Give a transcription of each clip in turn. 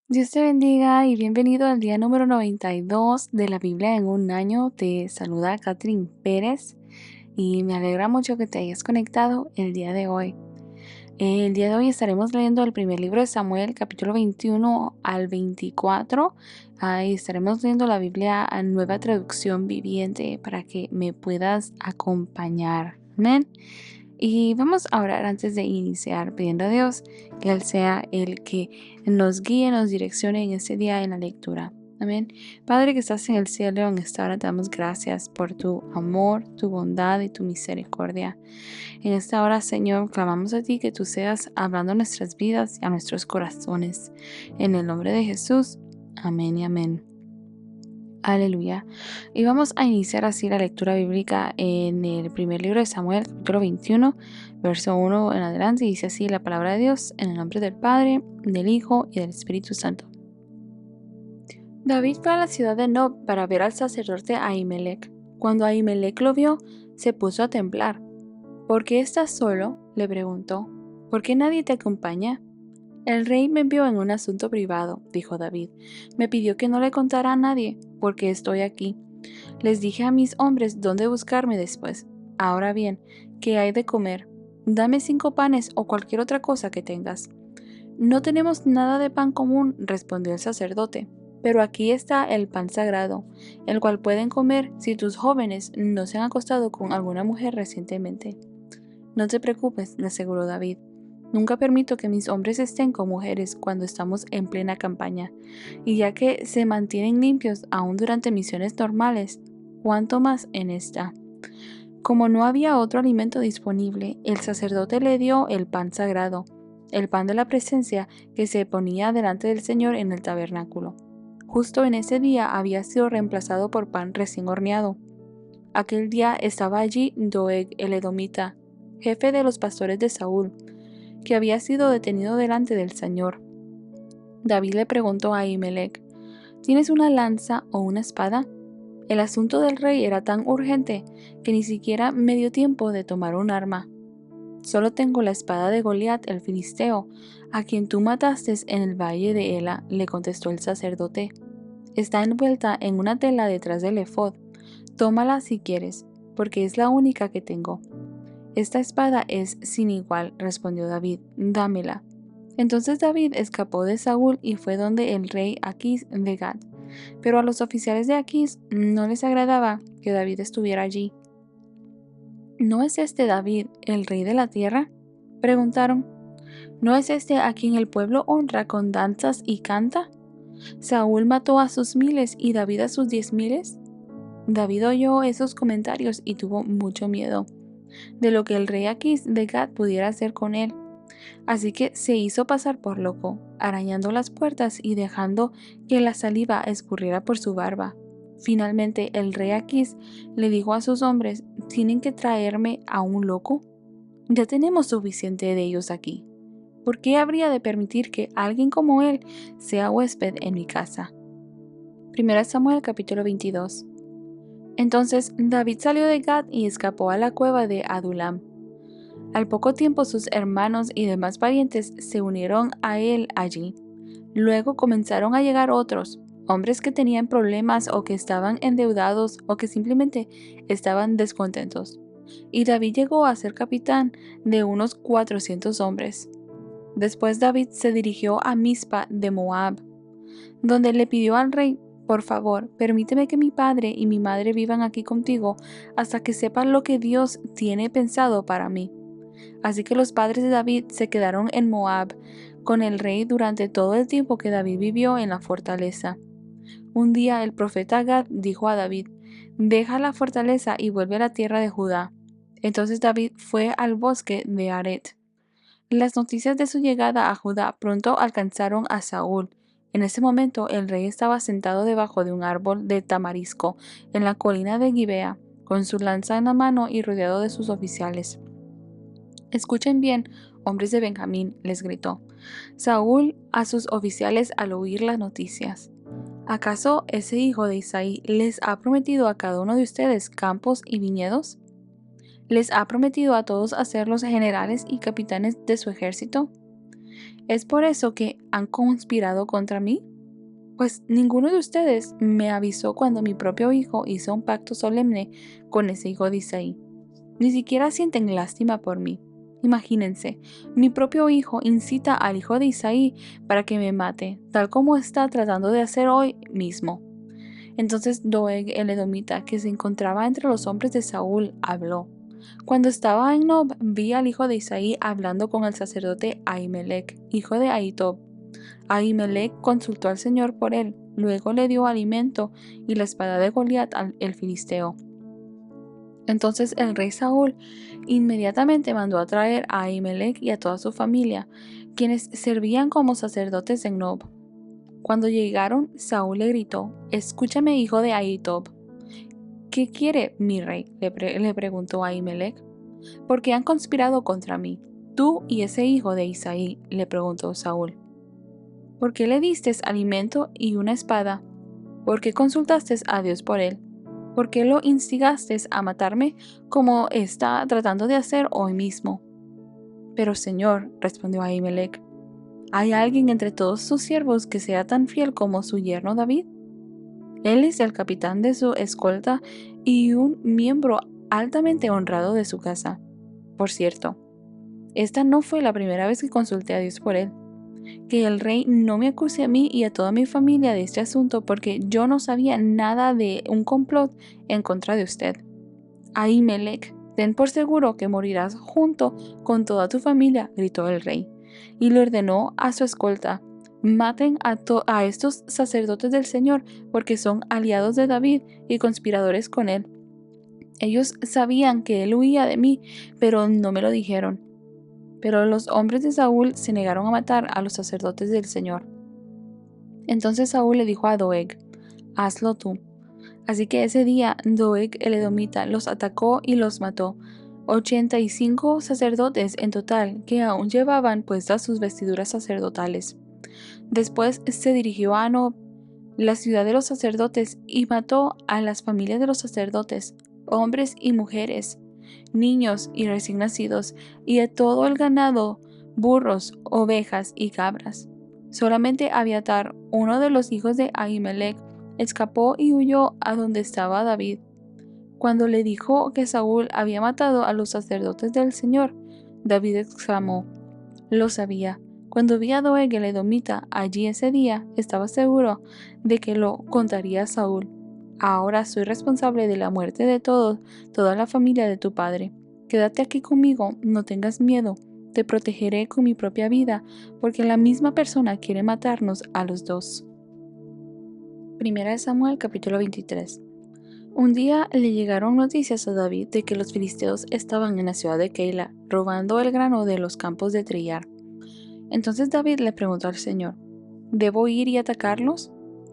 Dios te bendiga y bienvenido al día número 92 de la Biblia en un año. Te saluda Catherine Pérez y me alegra mucho que te hayas conectado el día de hoy. El día de hoy estaremos leyendo el primer libro de Samuel, capítulo 21 al 24. Ahí estaremos leyendo la Biblia a Nueva Traducción Viviente para que me puedas acompañar. Amén. Y vamos a orar antes de iniciar, pidiendo a Dios que Él sea el que nos guíe, nos direccione en este día en la lectura. Amén. Padre que estás en el cielo, en esta hora te damos gracias por tu amor, tu bondad y tu misericordia. En esta hora, Señor, clamamos a ti que tú seas hablando a nuestras vidas y a nuestros corazones. En el nombre de Jesús. Amén y amén. Aleluya. Y vamos a iniciar así la lectura bíblica en el primer libro de Samuel, capítulo 21, verso 1 en adelante. Y dice así la palabra de Dios, en el nombre del Padre, del Hijo y del Espíritu Santo. David fue a la ciudad de Nob para ver al sacerdote Ahimelech. Cuando Ahimelech lo vio, se puso a temblar. ¿Por qué estás solo?, le preguntó. ¿Por qué nadie te acompaña? El rey me envió en un asunto privado, dijo David. Me pidió que no le contara a nadie, porque estoy aquí. Les dije a mis hombres dónde buscarme después. Ahora bien, ¿qué hay de comer? Dame 5 panes o cualquier otra cosa que tengas. No tenemos nada de pan común, respondió el sacerdote, pero aquí está el pan sagrado, el cual pueden comer si tus jóvenes no se han acostado con alguna mujer recientemente. No te preocupes, le aseguró David. Nunca permito que mis hombres estén con mujeres cuando estamos en plena campaña, y ya que se mantienen limpios aún durante misiones normales, ¿cuánto más en esta? Como no había otro alimento disponible, el sacerdote le dio el pan sagrado, el pan de la presencia que se ponía delante del Señor en el tabernáculo. Justo en ese día había sido reemplazado por pan recién horneado. Aquel día estaba allí Doeg el edomita, jefe de los pastores de Saúl, que había sido detenido delante del Señor. David le preguntó a Ahimelech, ¿tienes una lanza o una espada? El asunto del rey era tan urgente que ni siquiera me dio tiempo de tomar un arma. Solo tengo la espada de Goliat el filisteo, a quien tú mataste en el valle de Ela, le contestó el sacerdote. Está envuelta en una tela detrás del efod. Tómala si quieres, porque es la única que tengo. Esta espada es sin igual, respondió David, dámela. Entonces David escapó de Saúl y fue donde el rey Aquís de Gat. Pero a los oficiales de Aquís no les agradaba que David estuviera allí. ¿No es este David el rey de la tierra?, preguntaron. ¿No es este a quien el pueblo honra con danzas y canta? ¿Saúl mató a sus miles y David a sus 10,000? David oyó esos comentarios y tuvo mucho miedo de lo que el rey Aquís de Gat pudiera hacer con él. Así que se hizo pasar por loco, arañando las puertas y dejando que la saliva escurriera por su barba. Finalmente el rey Aquís le dijo a sus hombres, ¿tienen que traerme a un loco? Ya tenemos suficiente de ellos aquí. ¿Por qué habría de permitir que alguien como él sea huésped en mi casa? 1 Samuel capítulo 22. Entonces David salió de Gad y escapó a la cueva de Adulam. Al poco tiempo sus hermanos y demás parientes se unieron a él allí. Luego comenzaron a llegar otros, hombres que tenían problemas o que estaban endeudados o que simplemente estaban descontentos. Y David llegó a ser capitán de unos 400 hombres. Después David se dirigió a Mizpa de Moab, donde le pidió al rey, por favor, permíteme que mi padre y mi madre vivan aquí contigo hasta que sepan lo que Dios tiene pensado para mí. Así que los padres de David se quedaron en Moab con el rey durante todo el tiempo que David vivió en la fortaleza. Un día el profeta Gad dijo a David, deja la fortaleza y vuelve a la tierra de Judá. Entonces David fue al bosque de Aret. Las noticias de su llegada a Judá pronto alcanzaron a Saúl. En ese momento el rey estaba sentado debajo de un árbol de tamarisco en la colina de Gibea, con su lanza en la mano y rodeado de sus oficiales. Escuchen bien, hombres de Benjamín, les gritó Saúl a sus oficiales al oír las noticias. ¿Acaso ese hijo de Isaí les ha prometido a cada uno de ustedes campos y viñedos? ¿Les ha prometido a todos hacerlos generales y capitanes de su ejército? ¿Es por eso que han conspirado contra mí? Pues ninguno de ustedes me avisó cuando mi propio hijo hizo un pacto solemne con ese hijo de Isaí. Ni siquiera sienten lástima por mí. Imagínense, mi propio hijo incita al hijo de Isaí para que me mate, tal como está tratando de hacer hoy mismo. Entonces Doeg el edomita, que se encontraba entre los hombres de Saúl, habló. Cuando estaba en Nob, vi al hijo de Isaí hablando con el sacerdote Ahimelech, hijo de Ahitob. Ahimelech consultó al Señor por él, luego le dio alimento y la espada de Goliat el filisteo. Entonces el rey Saúl inmediatamente mandó a traer a Ahimelech y a toda su familia, quienes servían como sacerdotes en Nob. Cuando llegaron, Saúl le gritó: «Escúchame, hijo de Ahitob». «¿Qué quiere, mi rey?», le preguntó Ahimelech. «¿Por qué han conspirado contra mí? Tú y ese hijo de Isaí», le preguntó Saúl. «¿Por qué le diste alimento y una espada? ¿Por qué consultaste a Dios por él? ¿Por qué lo instigaste a matarme como está tratando de hacer hoy mismo?» «Pero Señor», respondió Ahimelech, «¿hay alguien entre todos sus siervos que sea tan fiel como su yerno David? Él es el capitán de su escolta y un miembro altamente honrado de su casa. Por cierto, esta no fue la primera vez que consulté a Dios por él. Que el rey no me acuse a mí y a toda mi familia de este asunto, porque yo no sabía nada de un complot en contra de usted. Ahimelech, ten por seguro que morirás junto con toda tu familia», gritó el rey, y le ordenó a su escolta: «Maten a estos sacerdotes del Señor, porque son aliados de David y conspiradores con él. Ellos sabían que él huía de mí, pero no me lo dijeron». Pero los hombres de Saúl se negaron a matar a los sacerdotes del Señor. Entonces Saúl le dijo a Doeg: «Hazlo tú». Así que ese día Doeg el edomita los atacó y los mató, 85 sacerdotes en total, que aún llevaban puestas sus vestiduras sacerdotales. Después se dirigió a Nob, la ciudad de los sacerdotes, y mató a las familias de los sacerdotes, hombres y mujeres, niños y recién nacidos, y a todo el ganado, burros, ovejas y cabras. Solamente Abiatar, uno de los hijos de Ahimelech, escapó y huyó a donde estaba David. Cuando le dijo que Saúl había matado a los sacerdotes del Señor, David exclamó: «Lo sabía». Cuando vi a Doeg el edomita allí ese día, estaba seguro de que lo contaría a Saúl. Ahora soy responsable de la muerte de toda la familia de tu padre. Quédate aquí conmigo, no tengas miedo, te protegeré con mi propia vida, porque la misma persona quiere matarnos a los dos. Primera de Samuel, capítulo 23. Un día le llegaron noticias a David de que los filisteos estaban en la ciudad de Keila, robando el grano de los campos de trillar. Entonces David le preguntó al Señor: ¿debo ir y atacarlos?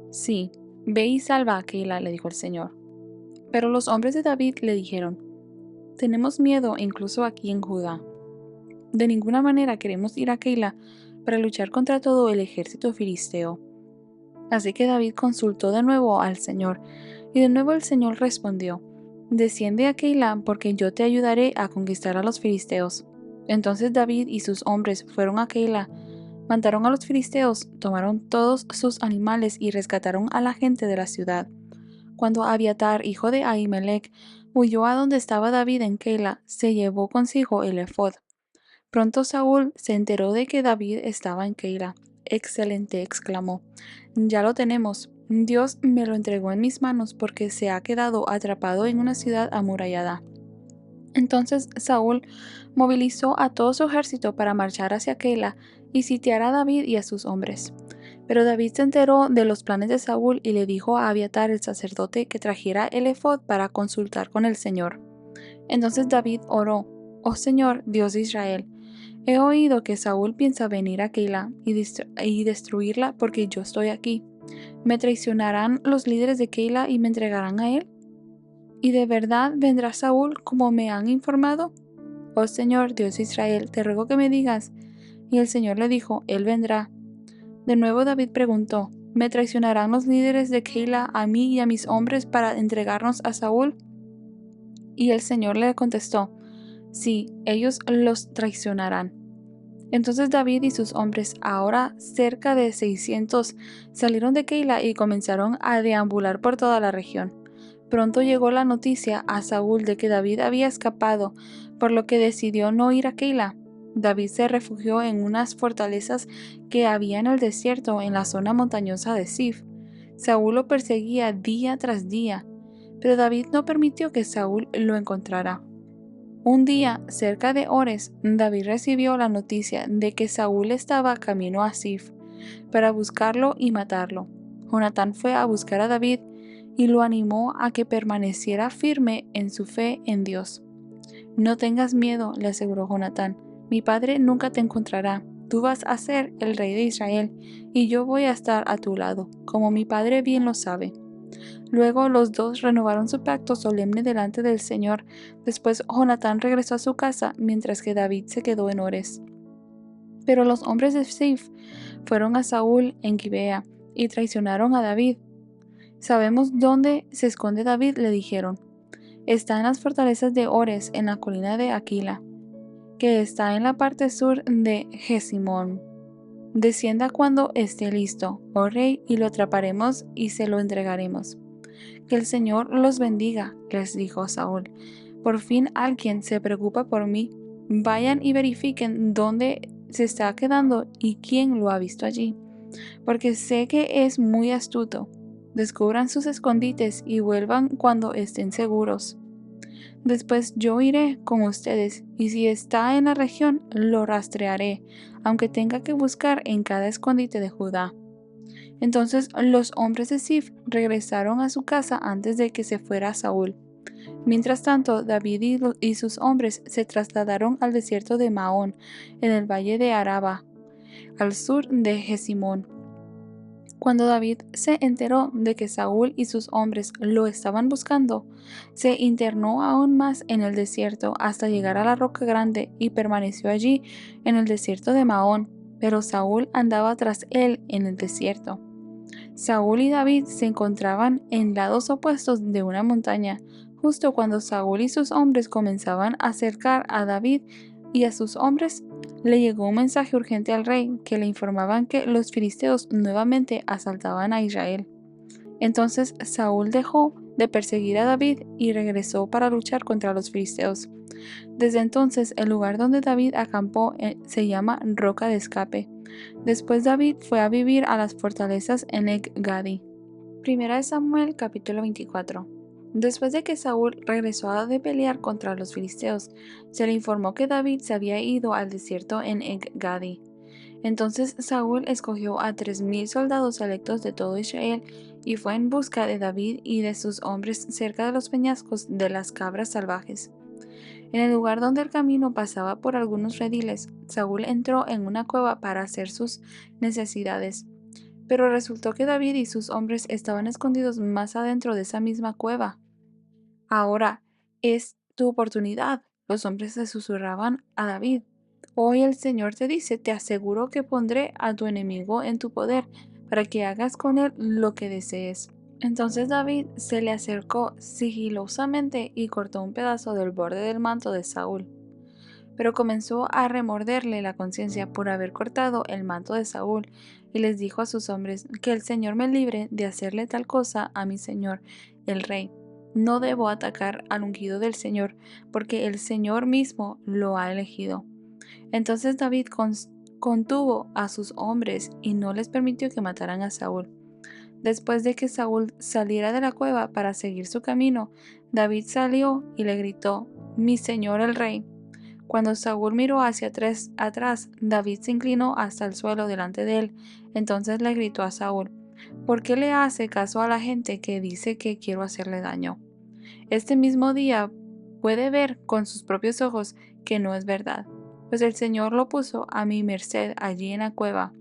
Sí, ve y salva a Keila, le dijo el Señor. Pero los hombres de David le dijeron: tenemos miedo incluso aquí en Judá. De ninguna manera queremos ir a Keila para luchar contra todo el ejército filisteo. Así que David consultó de nuevo al Señor, y de nuevo el Señor respondió: desciende a Keila, porque yo te ayudaré a conquistar a los filisteos. Entonces David y sus hombres fueron a Keila, mataron a los filisteos, tomaron todos sus animales y rescataron a la gente de la ciudad. Cuando Abiatar, hijo de Ahimelech, huyó a donde estaba David en Keila, se llevó consigo el efod. Pronto Saúl se enteró de que David estaba en Keila. «Excelente», exclamó, «ya lo tenemos. Dios me lo entregó en mis manos porque se ha quedado atrapado en una ciudad amurallada». Entonces Saúl movilizó a todo su ejército para marchar hacia Keila y sitiar a David y a sus hombres. Pero David se enteró de los planes de Saúl y le dijo a Abiatar el sacerdote que trajera el efod para consultar con el Señor. Entonces David oró: «Oh Señor, Dios de Israel, he oído que Saúl piensa venir a Keila y destruirla porque yo estoy aquí. ¿Me traicionarán los líderes de Keila y me entregarán a él? ¿Y de verdad vendrá Saúl como me han informado? Oh Señor, Dios de Israel, te ruego que me digas». Y el Señor le dijo: «Él vendrá». De nuevo David preguntó: «¿Me traicionarán los líderes de Keila a mí y a mis hombres para entregarnos a Saúl?» Y el Señor le contestó: «Sí, ellos los traicionarán». Entonces David y sus hombres, ahora cerca de 600, salieron de Keila y comenzaron a deambular por toda la región. Pronto llegó la noticia a Saúl de que David había escapado, por lo que decidió no ir a Keila. David se refugió en unas fortalezas que había en el desierto en la zona montañosa de Zif. Saúl lo perseguía día tras día, pero David no permitió que Saúl lo encontrara. Un día, cerca de Ores, David recibió la noticia de que Saúl estaba camino a Zif para buscarlo y matarlo. Jonatán fue a buscar a David y lo animó a que permaneciera firme en su fe en Dios. No tengas miedo, le aseguró Jonatán, mi padre nunca te encontrará. Tú vas a ser el rey de Israel, y yo voy a estar a tu lado, como mi padre bien lo sabe. Luego los dos renovaron su pacto solemne delante del Señor. Después Jonatán regresó a su casa, mientras que David se quedó en Ores. Pero los hombres de Zif fueron a Saúl en Gibea y traicionaron a David. Sabemos dónde se esconde David, le dijeron. Está en las fortalezas de Ores, en la colina de Aquila, que está en la parte sur de Jesimón. Descienda cuando esté listo, oh rey, y lo atraparemos y se lo entregaremos. Que el Señor los bendiga, les dijo Saúl. Por fin alguien se preocupa por mí. Vayan y verifiquen dónde se está quedando y quién lo ha visto allí, porque sé que es muy astuto. Descubran sus escondites y vuelvan cuando estén seguros. Después yo iré con ustedes, y si está en la región, lo rastrearé, aunque tenga que buscar en cada escondite de Judá. Entonces los hombres de Zif regresaron a su casa antes de que se fuera Saúl. Mientras tanto, David y sus hombres se trasladaron al desierto de Maón, en el valle de Araba, al sur de Jesimón. Cuando David se enteró de que Saúl y sus hombres lo estaban buscando, se internó aún más en el desierto hasta llegar a la roca grande y permaneció allí en el desierto de Maón, pero Saúl andaba tras él en el desierto. Saúl y David se encontraban en lados opuestos de una montaña. Justo cuando Saúl y sus hombres comenzaban a acercar a David y a sus hombres, le llegó un mensaje urgente al rey que le informaban que los filisteos nuevamente asaltaban a Israel. Entonces Saúl dejó de perseguir a David y regresó para luchar contra los filisteos. Desde entonces el lugar donde David acampó se llama Roca de Escape. Después David fue a vivir a las fortalezas en En-Gadi. Primera de Samuel capítulo 24. Después de que Saúl regresó de pelear contra los filisteos, se le informó que David se había ido al desierto en En-Gadi. Entonces Saúl escogió a 3000 soldados electos de todo Israel y fue en busca de David y de sus hombres cerca de los peñascos de las cabras salvajes. En el lugar donde el camino pasaba por algunos rediles, Saúl entró en una cueva para hacer sus necesidades. Pero resultó que David y sus hombres estaban escondidos más adentro de esa misma cueva. Ahora es tu oportunidad, los hombres le susurraban a David. Hoy el Señor te dice, te aseguro que pondré a tu enemigo en tu poder, para que hagas con él lo que desees. Entonces David se le acercó sigilosamente y cortó un pedazo del borde del manto de Saúl. Pero comenzó a remorderle la conciencia por haber cortado el manto de Saúl, y les dijo a sus hombres, que el Señor me libre de hacerle tal cosa a mi señor, el rey. No debo atacar al ungido del Señor, porque el Señor mismo lo ha elegido. Entonces David contuvo a sus hombres y no les permitió que mataran a Saúl. Después de que Saúl saliera de la cueva para seguir su camino, David salió y le gritó, mi señor el rey. Cuando Saúl miró hacia atrás, David se inclinó hasta el suelo delante de él. Entonces le gritó a Saúl, ¿por qué le hace caso a la gente que dice que quiero hacerle daño? Este mismo día puede ver con sus propios ojos que no es verdad, pues el Señor lo puso a mi merced allí en la cueva.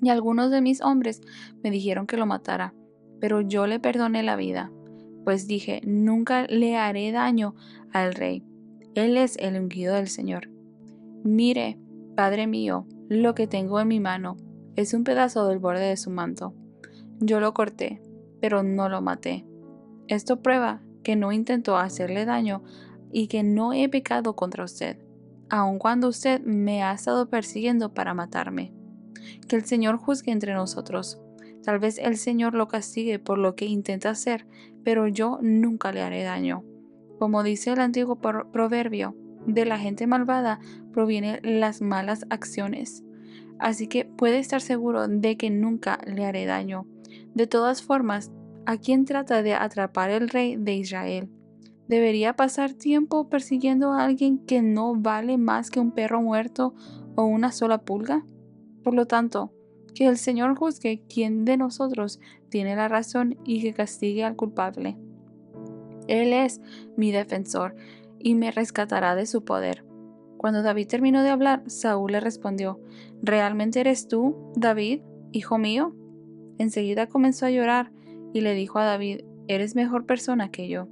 Y algunos de mis hombres me dijeron que lo matara, pero yo le perdoné la vida, pues dije, nunca le haré daño al rey. Él es el ungido del Señor. Mire, Padre mío, lo que tengo en mi mano es un pedazo del borde de su manto. Yo lo corté, pero no lo maté. Esto prueba que no intentó hacerle daño y que no he pecado contra usted. aun cuando usted me ha estado persiguiendo para matarme. Que el Señor juzgue entre nosotros. Tal vez el Señor lo castigue por lo que intenta hacer, pero yo nunca le haré daño. Como dice el antiguo proverbio, de la gente malvada provienen las malas acciones. Así que puede estar seguro de que nunca le haré daño. De todas formas, ¿a quién trata de atrapar el rey de Israel? ¿Debería pasar tiempo persiguiendo a alguien que no vale más que un perro muerto o una sola pulga? Por lo tanto, que el Señor juzgue quién de nosotros tiene la razón y que castigue al culpable. Él es mi defensor y me rescatará de su poder. Cuando David terminó de hablar, Saúl le respondió: ¿Realmente eres tú, David, hijo mío? Enseguida comenzó a llorar y le dijo a David: Eres mejor persona que yo,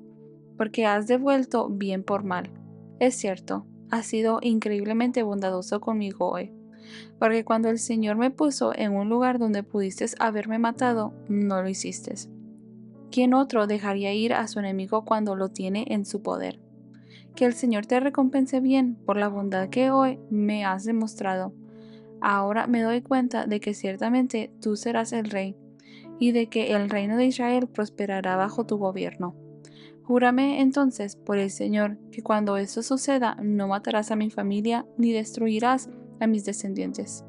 porque has devuelto bien por mal. Es cierto, has sido increíblemente bondadoso conmigo hoy, porque cuando el Señor me puso en un lugar donde pudiste haberme matado, no lo hiciste. ¿Quién otro dejaría ir a su enemigo cuando lo tiene en su poder? Que el Señor te recompense bien por la bondad que hoy me has demostrado. Ahora me doy cuenta de que ciertamente tú serás el rey, y de que el reino de Israel prosperará bajo tu gobierno. Júrame entonces por el Señor que cuando esto suceda no matarás a mi familia ni destruirás a mis descendientes.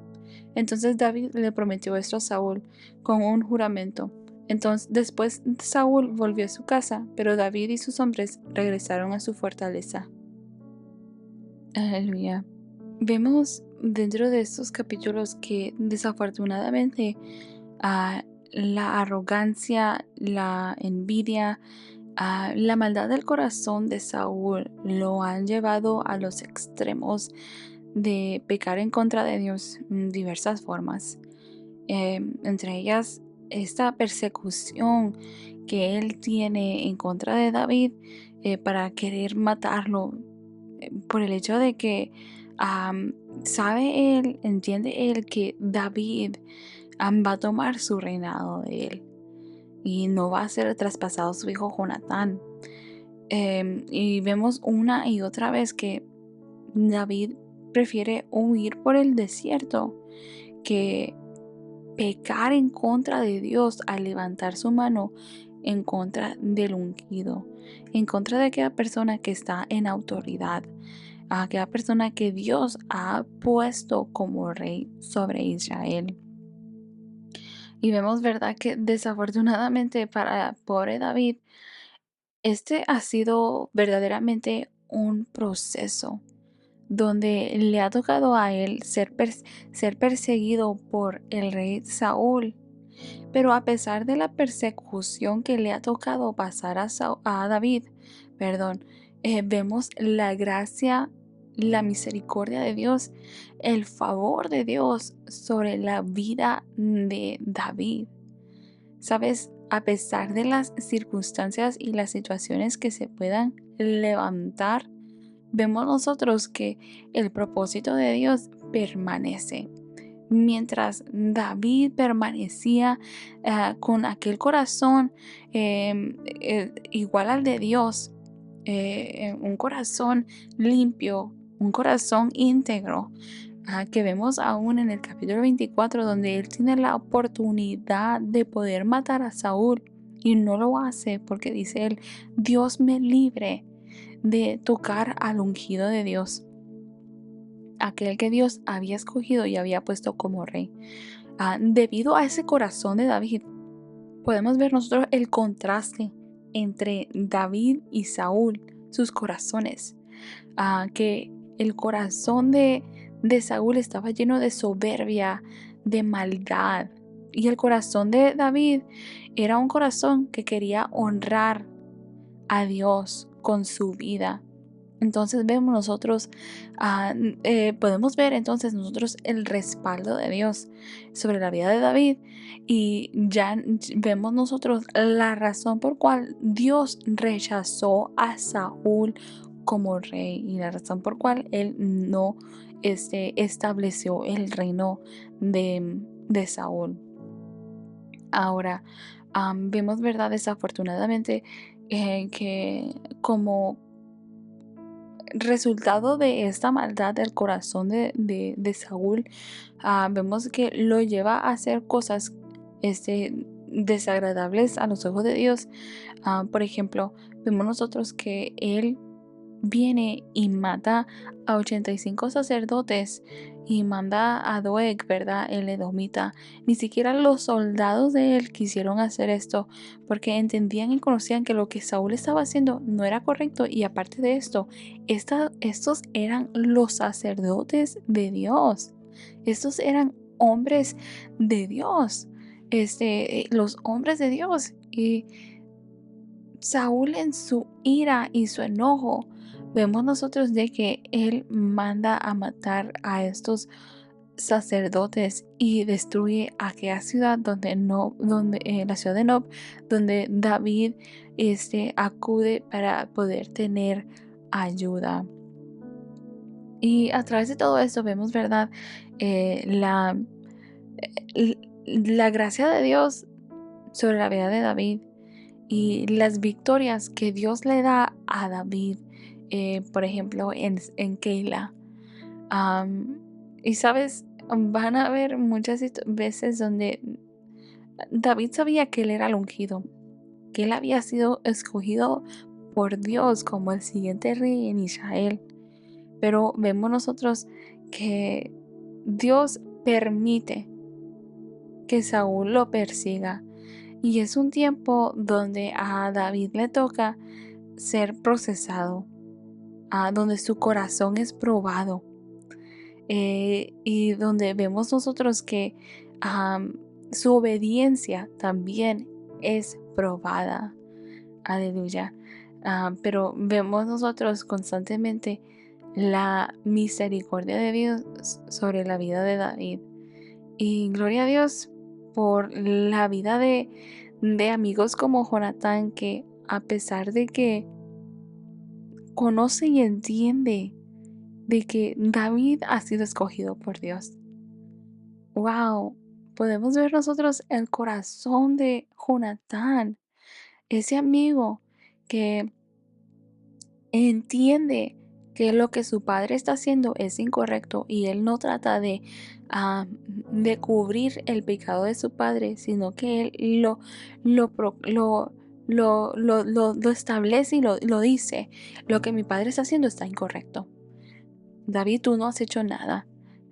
Entonces David le prometió esto a Saúl con un juramento. Entonces después Saúl volvió a su casa, pero David y sus hombres regresaron a su fortaleza. Aleluya. Vemos dentro de estos capítulos que desafortunadamente la arrogancia, la envidia, la maldad del corazón de Saúl lo han llevado a los extremos de pecar en contra de Dios en diversas formas. Entre ellas, esta persecución que él tiene en contra de David para querer matarlo, por el hecho de que sabe él, entiende él que David va a tomar su reinado de él y no va a ser traspasado su hijo Jonatán. Y vemos una y otra vez que David prefiere huir por el desierto que pecar en contra de Dios al levantar su mano en contra del ungido, en contra de aquella persona que está en autoridad, a aquella persona que Dios ha puesto como rey sobre Israel. Y vemos, ¿verdad?, que desafortunadamente para pobre David, este ha sido verdaderamente un proceso donde le ha tocado a él ser perseguido por el rey Saúl. Pero a pesar de la persecución que le ha tocado pasar a David, perdón, vemos la gracia, la misericordia de Dios, el favor de Dios sobre la vida de David. Sabes, a pesar de las circunstancias y las situaciones que se puedan levantar, vemos nosotros que el propósito de Dios permanece. Mientras David permanecía con aquel corazón igual al de Dios, un corazón limpio, un corazón íntegro, que vemos aún en el capítulo 24, donde él tiene la oportunidad de poder matar a Saúl y no lo hace porque dice él: Dios me libre de tocar al ungido de Dios, aquel que Dios había escogido y había puesto como rey. Debido a ese corazón de David, podemos ver nosotros el contraste entre David y Saúl, sus corazones, que el corazón de Saúl estaba lleno de soberbia, de maldad, y el corazón de David era un corazón que quería honrar a Dios con su vida. Entonces vemos nosotros, podemos ver entonces nosotros el respaldo de Dios sobre la vida de David, y ya vemos nosotros la razón por cual Dios rechazó a Saúl como rey y la razón por cual él no estableció el reino de Saúl. Ahora, vemos, verdad, desafortunadamente, que como resultado de esta maldad del corazón de Saúl, vemos que lo lleva a hacer cosas desagradables a los ojos de Dios. Por ejemplo, vemos nosotros que él viene y mata a 85 sacerdotes y manda a Doeg, ¿verdad? El edomita. Ni siquiera los soldados de él quisieron hacer esto porque entendían y conocían que lo que Saúl estaba haciendo no era correcto, y aparte de esto, estos eran los sacerdotes de Dios. Estos eran hombres de Dios. Los hombres de Dios. Y Saúl, en su ira y su enojo, vemos nosotros de que él manda a matar a estos sacerdotes y destruye aquella ciudad la ciudad de Nob, donde David acude para poder tener ayuda. Y a través de todo esto vemos, ¿verdad? La gracia de Dios sobre la vida de David y las victorias que Dios le da a David, por ejemplo, en Keila. Y sabes, van a haber muchas veces donde David sabía que él era el ungido, que él había sido escogido por Dios como el siguiente rey en Israel. Pero vemos nosotros que Dios permite que Saúl lo persiga. Y es un tiempo donde a David le toca ser procesado, donde su corazón es probado, y donde vemos nosotros que su obediencia también es probada. Aleluya. Pero vemos nosotros constantemente la misericordia de Dios sobre la vida de David. Y gloria a Dios por la vida de amigos como Jonatán, que a pesar de que conoce y entiende de que David ha sido escogido por Dios. Wow, podemos ver nosotros el corazón de Jonatán, ese amigo que entiende que lo que su padre está haciendo es incorrecto, y él no trata de cubrir el pecado de su padre, sino que él lo establece y lo dice: lo que mi padre está haciendo está incorrecto. David, tú no has hecho nada.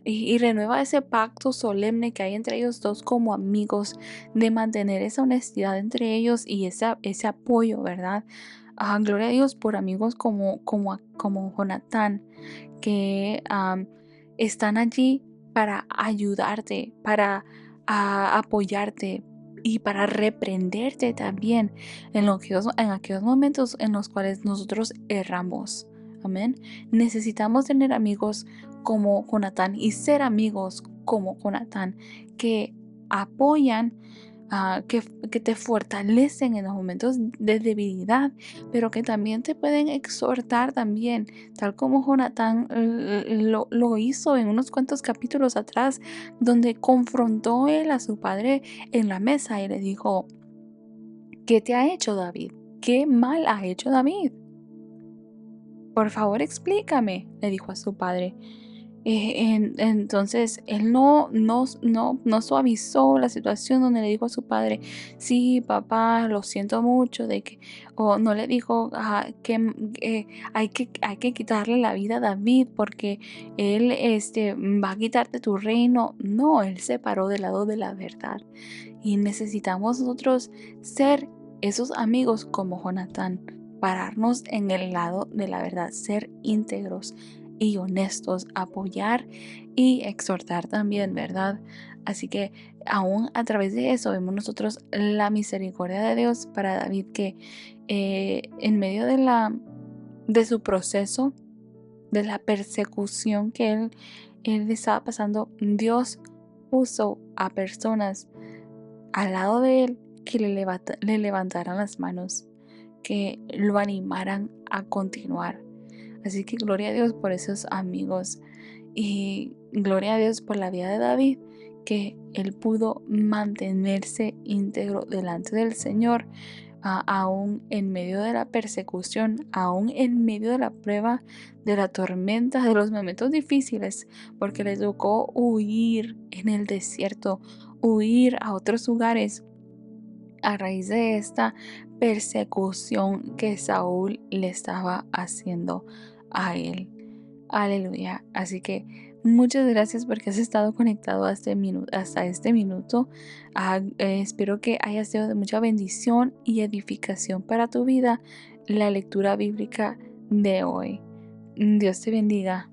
Y renueva ese pacto solemne que hay entre ellos dos como amigos, de mantener esa honestidad entre ellos y ese apoyo, ¿verdad? Gloria a Dios por amigos como Jonatán, que están allí para ayudarte, para apoyarte y para reprenderte también en aquellos momentos en los cuales nosotros erramos. Amén. Necesitamos tener amigos como Jonatán y ser amigos como Jonatán, que apoyan, que te fortalecen en los momentos de debilidad, pero que también te pueden exhortar también, tal como Jonatán lo hizo en unos cuantos capítulos atrás, donde confrontó él a su padre en la mesa y le dijo: ¿qué te ha hecho David? ¿Qué mal ha hecho David? Por favor, explícame, le dijo a su padre. Entonces él no suavizó la situación, donde le dijo a su padre: sí, papá, lo siento mucho, o no le dijo que hay que quitarle la vida a David porque él va a quitarte tu reino. No, él se paró del lado de la verdad, y necesitamos nosotros ser esos amigos como Jonatán, pararnos en el lado de la verdad, ser íntegros y honestos, apoyar y exhortar también, ¿verdad? Así que aún a través de eso vemos nosotros la misericordia de Dios para David, que en medio de su proceso, de la persecución que él estaba pasando, Dios puso a personas al lado de él que le levantaran las manos, que lo animaran a continuar. Así que gloria a Dios por esos amigos, y gloria a Dios por la vida de David, que él pudo mantenerse íntegro delante del Señor aún en medio de la persecución, aún en medio de la prueba, de la tormenta, de los momentos difíciles, porque le tocó huir en el desierto, huir a otros lugares a raíz de esta persecución que Saúl le estaba haciendo a él. Aleluya. Así que muchas gracias porque has estado conectado hasta este minuto. Espero que haya sido de mucha bendición y edificación para tu vida la lectura bíblica de hoy. Dios te bendiga.